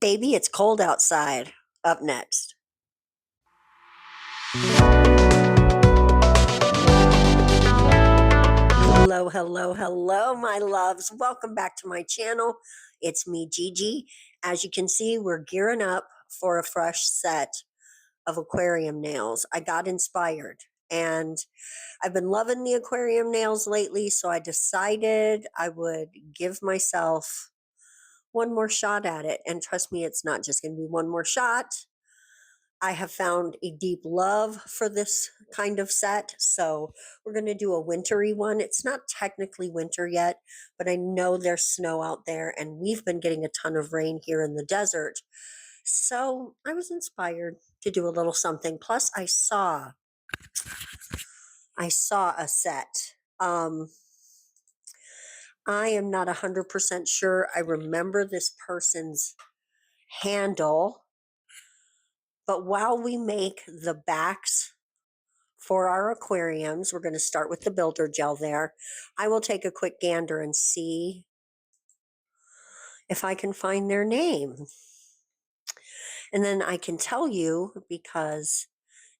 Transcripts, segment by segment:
Baby, it's cold outside. Up next. Hello, hello, hello, my loves. Welcome back to my channel. It's me, Gigi. As you can see, we're gearing up for a fresh set of aquarium nails. I got inspired and I've been loving the aquarium nails lately, so I decided I would give myself one more shot at it. And trust me, it's not just going to be one more shot. I have found a deep love for this kind of set. So we're going to do a wintry one. It's not technically winter yet, but I know there's snow out there and we've been getting a ton of rain here in the desert. So I was inspired to do a little something. Plus I saw a set. I am not 100% sure I remember this person's handle. But while we make the backs for our aquariums, we're going to start with the builder gel there. I will take a quick gander and see if I can find their name. And then I can tell you because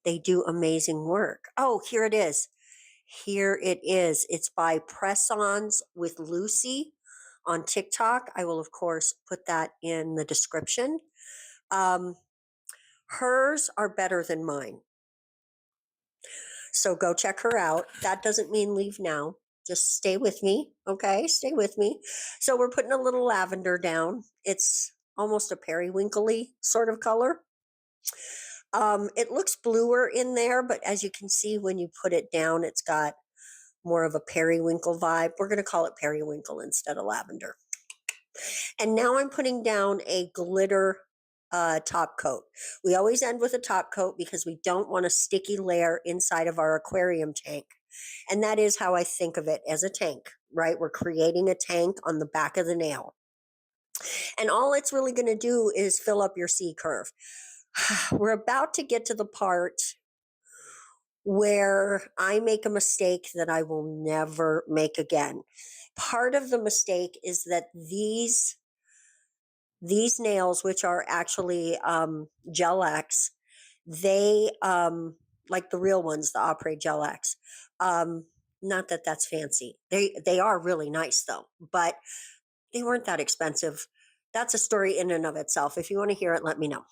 they do amazing work. Oh, here it is. Here it is. It's by Press-Ons with Lucy on TikTok. I will, of course, put that in the description. Hers are better than mine. So go check her out. That doesn't mean leave now. Just stay with me. Okay, stay with me. So we're putting a little lavender down. It's almost a periwinkly sort of color. It looks bluer in there, but as you can see, when you put it down, it's got more of a periwinkle vibe. We're going to call it periwinkle instead of lavender. And now I'm putting down a glitter top coat. We always end with a top coat because we don't want a sticky layer inside of our aquarium tank. And that is how I think of it, as a tank, right? We're creating a tank on the back of the nail. And all it's really going to do is fill up your C curve. We're about to get to the part where I make a mistake that I will never make again. Part of the mistake is that these nails, which are actually Gelx, they like the real ones, the Apres Gelx. Not that that's fancy. They are really nice though, but they weren't that expensive. That's a story in and of itself. If you want to hear it, let me know.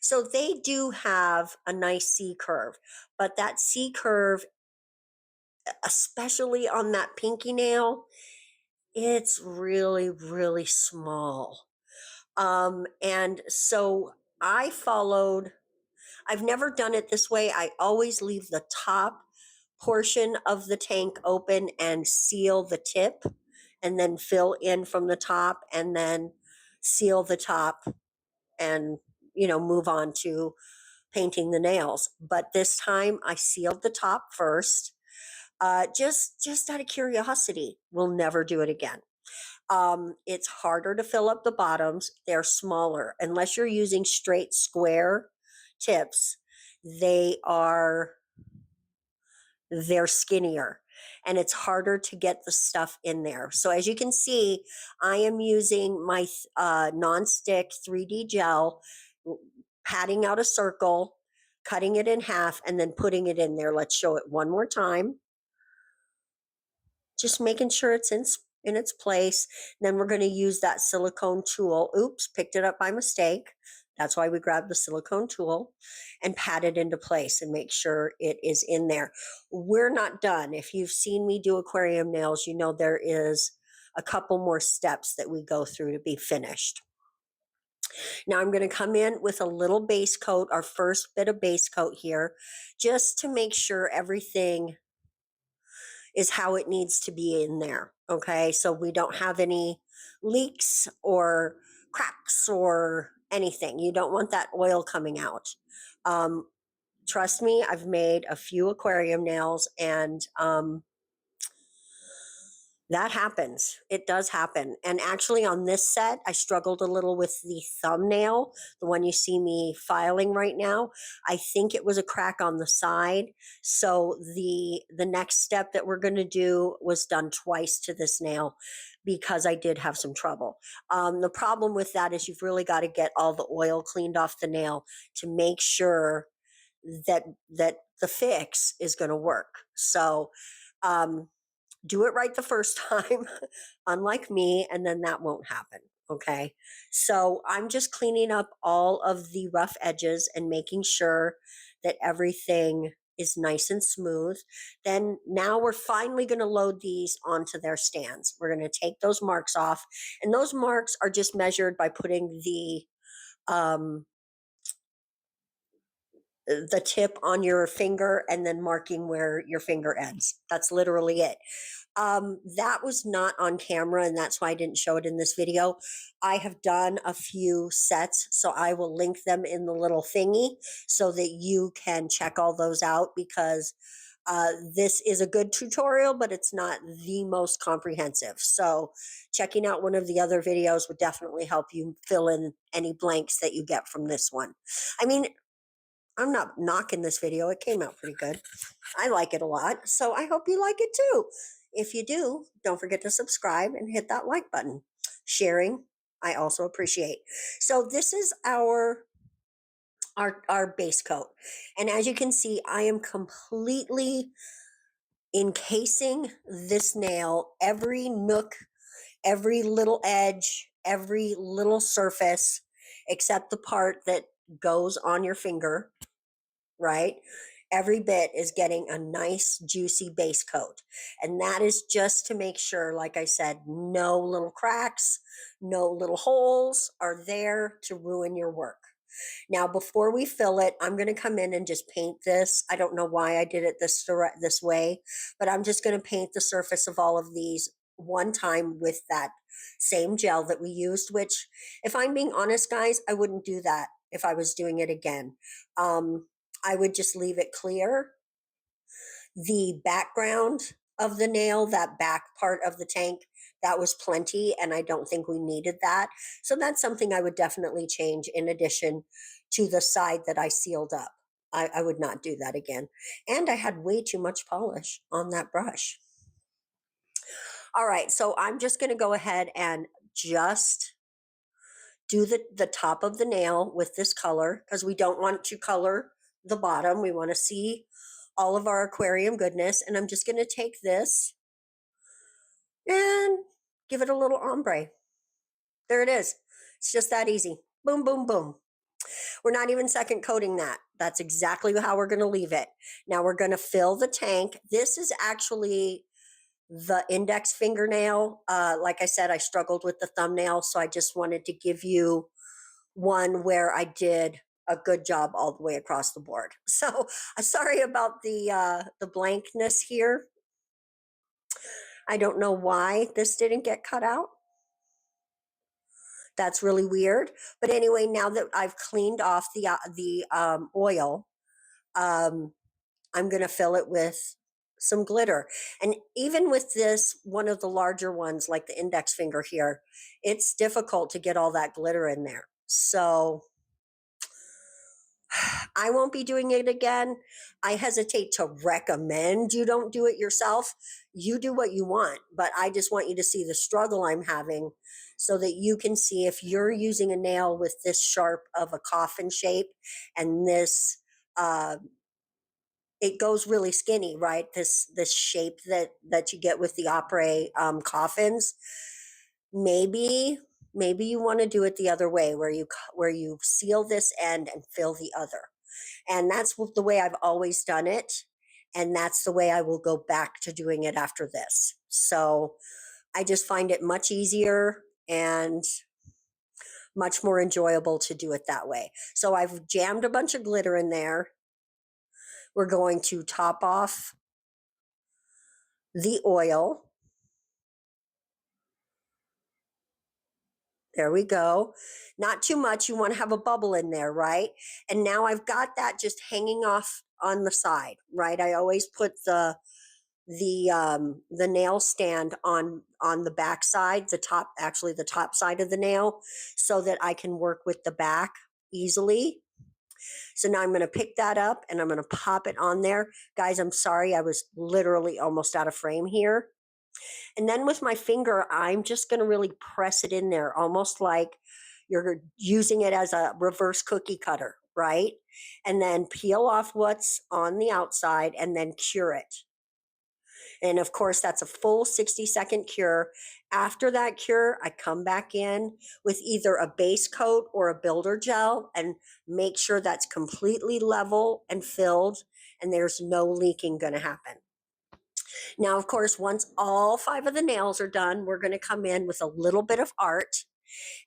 So they do have a nice C curve, but that C curve, especially on that pinky nail, it's really, really small. And so I've never done it this way. I always leave the top portion of the tank open and seal the tip and then fill in from the top and then seal the top and, move on to painting the nails. But this time I sealed the top first, just out of curiosity. We'll never do it again. It's harder to fill up the bottoms. They're smaller. Unless you're using straight square tips, they're skinnier and it's harder to get the stuff in there. So as you can see, I am using my non-stick 3D gel, patting out a circle, cutting it in half, and then putting it in there. Let's show it one more time. Just making sure it's in its place. Then we're going to use that silicone tool. Oops, picked it up by mistake. That's why we grabbed the silicone tool and pat it into place and make sure it is in there. We're not done. If you've seen me do aquarium nails, you know there is a couple more steps that we go through to be finished. Now I'm going to come in with a little base coat, our first bit of base coat here, just to make sure everything is how it needs to be in there. Okay, so we don't have any leaks or cracks or anything. You don't want that oil coming out. Trust me, I've made a few aquarium nails and That happens. It does happen. And actually, on this set, I struggled a little with the thumbnail, the one you see me filing right now. I think it was a crack on the side. So the next step that we're going to do was done twice to this nail because I did have some trouble. The problem with that is you've really got to get all the oil cleaned off the nail to make sure that the fix is going to work. So, do it right the first time, unlike me, and then that won't happen. Okay. So I'm just cleaning up all of the rough edges and making sure that everything is nice and smooth. Then now we're finally going to load these onto their stands. We're going to take those marks off, and those marks are just measured by putting the tip on your finger and then marking where your finger ends. That's literally it. That was not on camera, and that's why I didn't show it in this video. I have done a few sets, so I will link them in the little thingy so that you can check all those out, because this is a good tutorial, but it's not the most comprehensive. So checking out one of the other videos would definitely help you fill in any blanks that you get from this one. I mean, I'm not knocking this video. It came out pretty good. I like it a lot. So I hope you like it too. If you do, don't forget to subscribe and hit that like button. Sharing, I also appreciate. So this is our base coat. And as you can see, I am completely encasing this nail, every nook, every little edge, every little surface, except the part that goes on your finger, right? Every bit is getting a nice juicy base coat. And that is just to make sure, like I said, no little cracks, no little holes are there to ruin your work. Now, before we fill it, I'm going to come in and just paint this. I don't know why I did it this way, but I'm just going to paint the surface of all of these one time with that same gel that we used, which, if I'm being honest, guys, I wouldn't do that if I was doing it again. I would just leave it clear. The background of the nail, that back part of the tank, that was plenty, and I don't think we needed that. So that's something I would definitely change in addition to the side that I sealed up. I would not do that again. And I had way too much polish on that brush. All right, so I'm just going to go ahead and just do the top of the nail with this color, because we don't want to color the bottom. We want to see all of our aquarium goodness. And I'm just going to take this and give it a little ombre. There it is. It's just that easy. Boom, boom, boom. We're not even second coating that. That's exactly how we're going to leave it. Now we're going to fill the tank. This is actually the index fingernail. Like I said, I struggled with the thumbnail, so I just wanted to give you one where I did a good job all the way across the board. So sorry about the blankness here. I don't know why this didn't get cut out. That's really weird. But anyway, now that I've cleaned off the oil, I'm going to fill it with some glitter. And even with this, one of the larger ones, like the index finger here, it's difficult to get all that glitter in there. So I won't be doing it again. I hesitate to recommend you don't do it yourself. You do what you want, but I just want you to see the struggle I'm having so that you can see if you're using a nail with this sharp of a coffin shape and this it goes really skinny, right? This shape that you get with the Apres coffins. Maybe you want to do it the other way, where you seal this end and fill the other. And that's the way I've always done it, and that's the way I will go back to doing it after this. So I just find it much easier and much more enjoyable to do it that way. So I've jammed a bunch of glitter in there. We're going to top off the oil. There we go. Not too much. You want to have a bubble in there, right? And now I've got that just hanging off on the side, right? I always put the the nail stand on the back side, the top, actually the top side of the nail, so that I can work with the back easily. So now I'm going to pick that up and I'm going to pop it on there. Guys, I'm sorry, I was literally almost out of frame here. And then with my finger, I'm just going to really press it in there, almost like you're using it as a reverse cookie cutter, right? And then peel off what's on the outside and then cure it. And of course, that's a full 60-second cure. After that cure, I come back in with either a base coat or a builder gel and make sure that's completely level and filled and there's no leaking going to happen. Now, of course, once all 5 of the nails are done, we're going to come in with a little bit of art.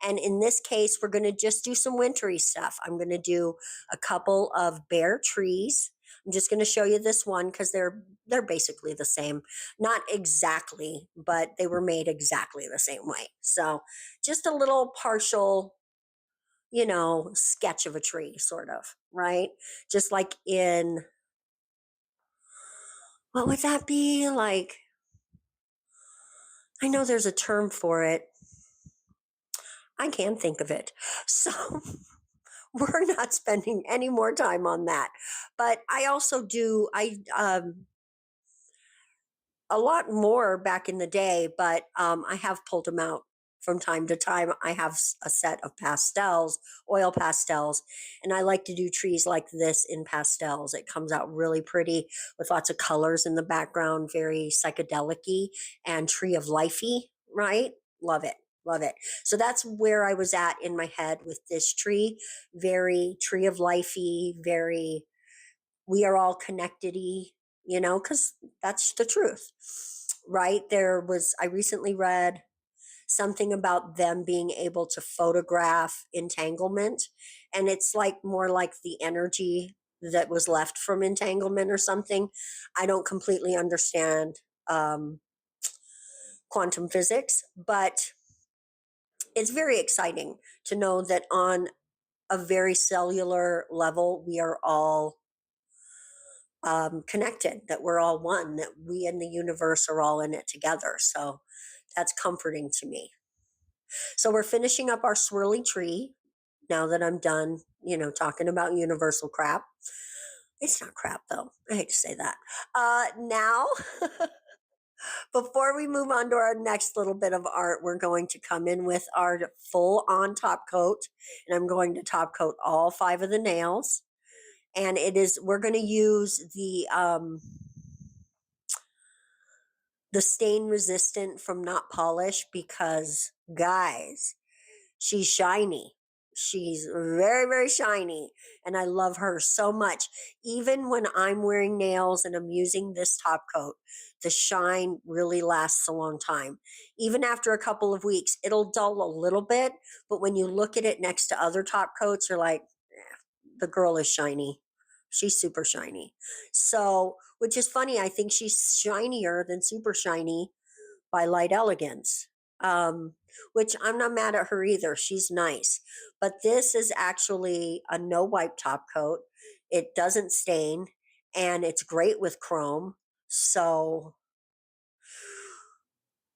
And in this case, we're going to just do some wintry stuff. I'm going to do a couple of bare trees. I'm just going to show you this one because they're basically the same. Not exactly, but they were made exactly the same way. So just a little partial, sketch of a tree, sort of, right? Just like in, what would that be? Like, I know there's a term for it. I can't think of it. So we're not spending any more time on that. But I also do, a lot more back in the day, but I have pulled them out from time to time. I have a set of pastels, oil pastels, and I like to do trees like this in pastels. It comes out really pretty with lots of colors in the background, very psychedelic-y and tree of lifey, right? Love it. Love it. So that's where I was at in my head with this tree. Very tree of lifey, very we are all connected-y, because that's the truth, right? I recently read something about them being able to photograph entanglement, and it's like more like the energy that was left from entanglement or something. I don't completely understand quantum physics, but it's very exciting to know that on a very cellular level, we are all connected, that we're all one, that we and the universe are all in it together. So that's comforting to me. So we're finishing up our swirly tree now that I'm done, talking about universal crap. It's not crap though. I hate to say that. Now, before we move on to our next little bit of art, we're going to come in with our full on top coat. And I'm going to top coat all 5 of the nails. And we're going to use the stain resistant from Not Polish because, guys, she's shiny. She's very, very shiny. And I love her so much. Even when I'm wearing nails and I'm using this top coat, the shine really lasts a long time. Even after a couple of weeks, it'll dull a little bit. But when you look at it next to other top coats, you're like, the girl is shiny. She's super shiny. So, which is funny, I think she's shinier than super shiny by Light Elegance, which I'm not mad at her either. She's nice. But this is actually a no wipe top coat. It doesn't stain and it's great with chrome. So,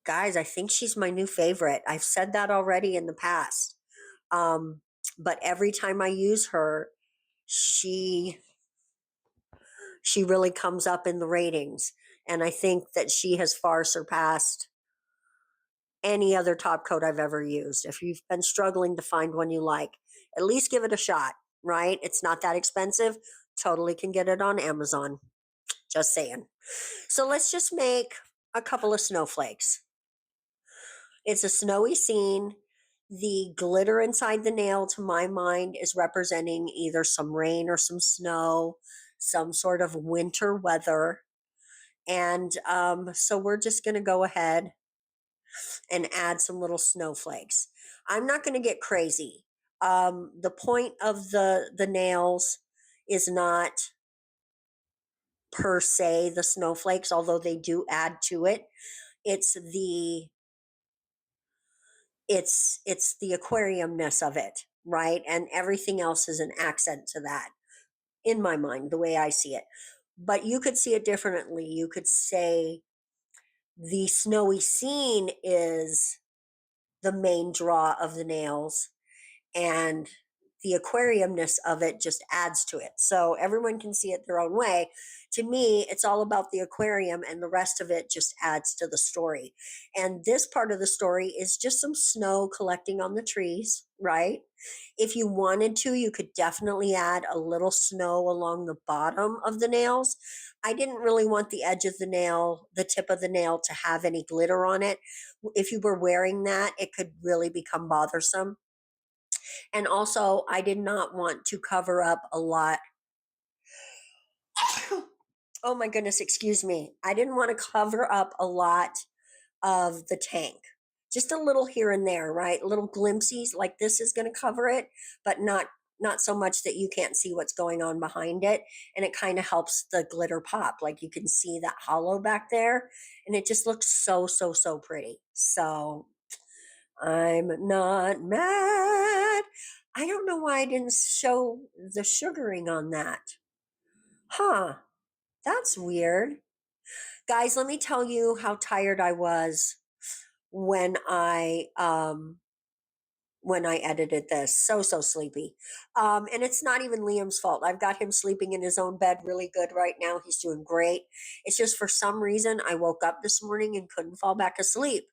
guys, I think she's my new favorite. I've said that already in the past. But every time I use her, she really comes up in the ratings. And I think that she has far surpassed any other top coat I've ever used. If you've been struggling to find one you like, at least give it a shot, right? It's not that expensive. Totally can get it on Amazon. Just saying. So let's just make a couple of snowflakes. It's a snowy scene. The glitter inside the nail, to my mind, is representing either some rain or some snow, some sort of winter weather. And so we're just going to go ahead and add some little snowflakes. I'm not going to get crazy. The point of the nails is not per se the snowflakes, although they do add to it. It's the aquariumness of it, right? And everything else is an accent to that, in my mind, the way I see it. but you could see it differently. You could say the snowy scene is the main draw of the nails, and the aquariumness of it just adds to it. So everyone can see it their own way. To me, it's all about the aquarium, and the rest of it just adds to the story. And this part of the story is just some snow collecting on the trees, right? If you wanted to, you could definitely add a little snow along the bottom of the nails. I didn't really want the edge of the nail, the tip of the nail, to have any glitter on it. If you were wearing that, it could really become bothersome. And also, I did not want to cover up a lot. Oh my goodness, excuse me. I didn't want to cover up a lot of the tank. Just a little here and there, right? Little glimpses like this is going to cover it, but not so much that you can't see what's going on behind it, and it kind of helps the glitter pop. Like you can see that hollow back there, and it just looks so pretty. So, I'm not mad. I don't know why I didn't show the sugaring on that. Huh, that's weird. Guys, let me tell you how tired I was when I edited this. So sleepy. And it's not even Liam's fault. I've got him sleeping in his own bed really good right now. He's doing great. It's just for some reason I woke up this morning and couldn't fall back asleep.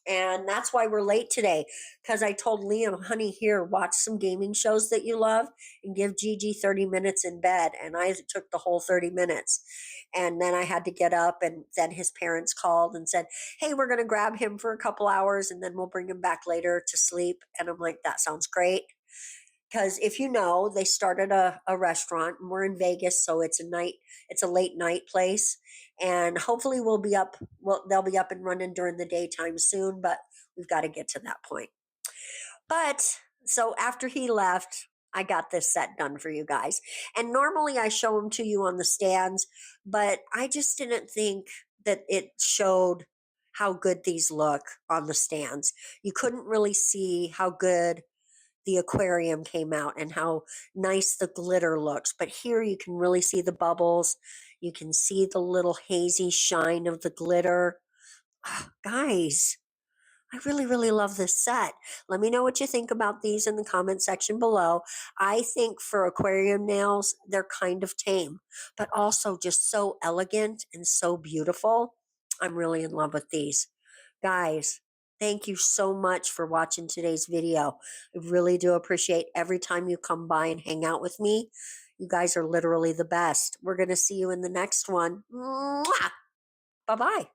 And that's why we're late today. Because I told Liam, honey, here, watch some gaming shows that you love and give Gigi 30 minutes in bed. And I took the whole 30 minutes. And then I had to get up, and then his parents called and said, hey, we're going to grab him for a couple hours and then we'll bring him back later to sleep. And I'm like, that sounds great. Because if you know, they started a restaurant, and we're in Vegas, so it's a late night place. And hopefully they'll be up and running during the daytime soon, but we've got to get to that point. But so after he left, I got this set done for you guys. And normally I show them to you on the stands, but I just didn't think that it showed how good these look on the stands. You couldn't really see how good the aquarium came out and how nice the glitter looks. But here you can really see the bubbles. You can see the little hazy shine of the glitter. Guys, I really love this set. Let me know what you think about these in the comment section below. I think for aquarium nails, they're kind of tame, but also just so elegant and so beautiful. I'm really in love with these. Guys, thank you so much for watching today's video. I really do appreciate every time you come by and hang out with me. You guys are literally the best. We're going to see you in the next one. Bye-bye.